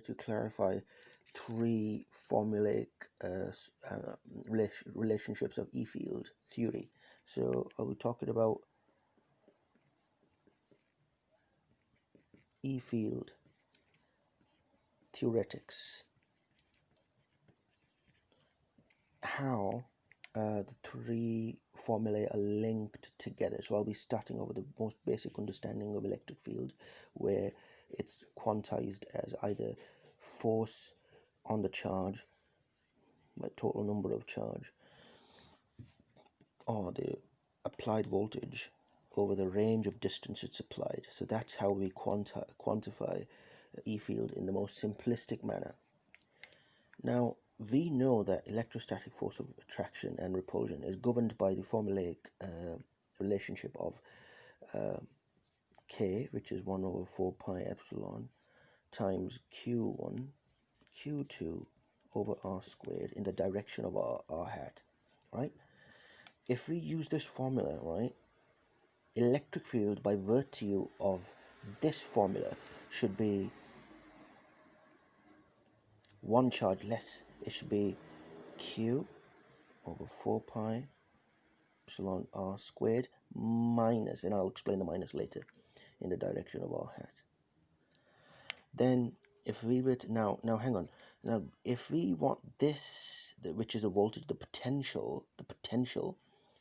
to clarify three formulaic relationships of E-field theory. So I'll be talking about E-field theoretics, how the three formulae are linked together. So I'll be starting over the most basic understanding of electric field, where it's quantized as either force on the charge, by total number of charge, or the applied voltage over the range of distance it's applied. So that's how we quantify E-field in the most simplistic manner. Now, we know that electrostatic force of attraction and repulsion is governed by the formulaic relationship of K, which is 1 over 4 pi epsilon, times Q1, Q2 over R squared in the direction of R hat, right? If we use this formula, right, electric field by virtue of this formula should be one charge less. It should be Q over 4 pi epsilon R squared minus, and I'll explain the minus later, in the direction of R hat. Then if we were to, now hang on, now if we want this, which is the voltage, the potential,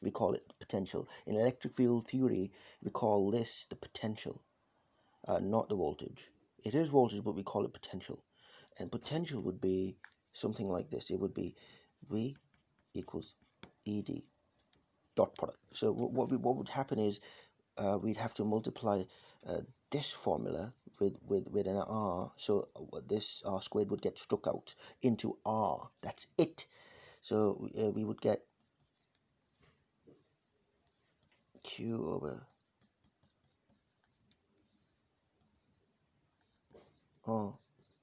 we call it potential. In electric field theory, we call this the potential, not the voltage. It is voltage, but we call it potential. And potential would be something like this. It would be V equals ED dot product. So what would happen is we'd have to multiply this formula with an R, so this R squared would get struck out into R. That's it. So we would get Q over R,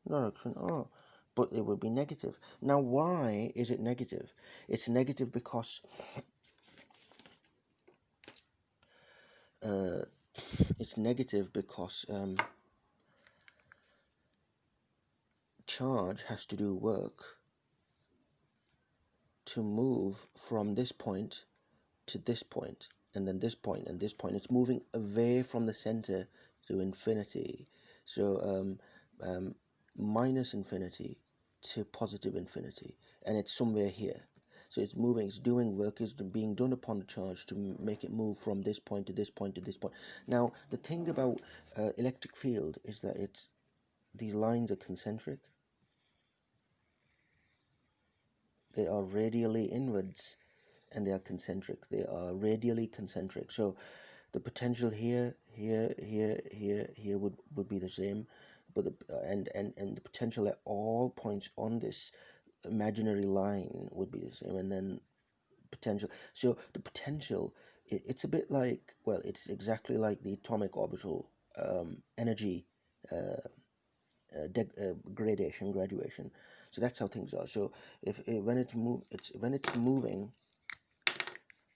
not R, but it would be negative. Now, why is it negative? It's negative because charge has to do work to move from this point to this point, and then this point and this point. It's moving away from the center to infinity. So minus infinity to positive infinity, and it's somewhere here. So it's moving, it's doing work, is being done upon the charge to make it move from this point to this point to this point. Now, the thing about electric field is that these lines are concentric. They are radially inwards, and they are concentric. They are radially concentric. So the potential here would be the same, but and the potential at all points on this imaginary line would be the same, and then potential. So the potential, it's a bit like, well, it's exactly like the atomic orbital energy graduation. So that's how things are. So when it's moving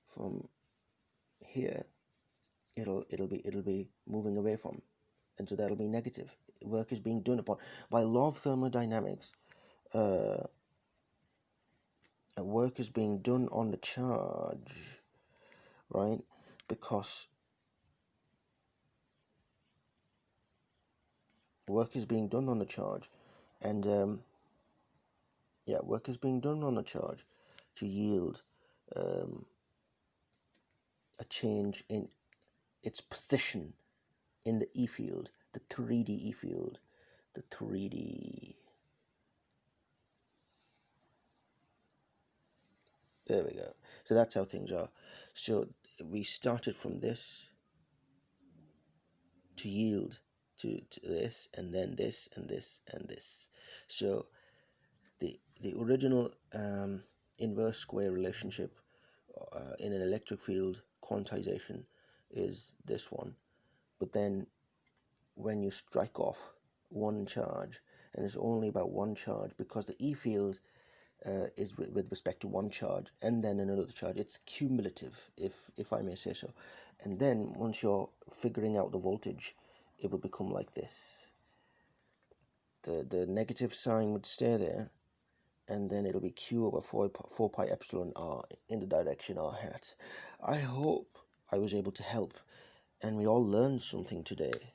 from here, it'll be moving away from, and so that'll be negative. Work is being done upon by law of thermodynamics. Work is being done on the charge, right? Because work is being done on the charge, and work is being done on the charge to yield a change in its position in the E field, the 3D E field, the 3D. There we go. So that's how things are. So we started from this to yield to this, and then this, and this, and this. So the original inverse square relationship in an electric field quantization is this one. But then when you strike off one charge, and it's only about one charge, because the E field is with respect to one charge and then another charge. It's cumulative, if I may say so. And then once you're figuring out the voltage, it will become like this. the negative sign would stay there, and then it'll be q over 4 pi epsilon r in the direction r hat. I hope I was able to help, and we all learned something today.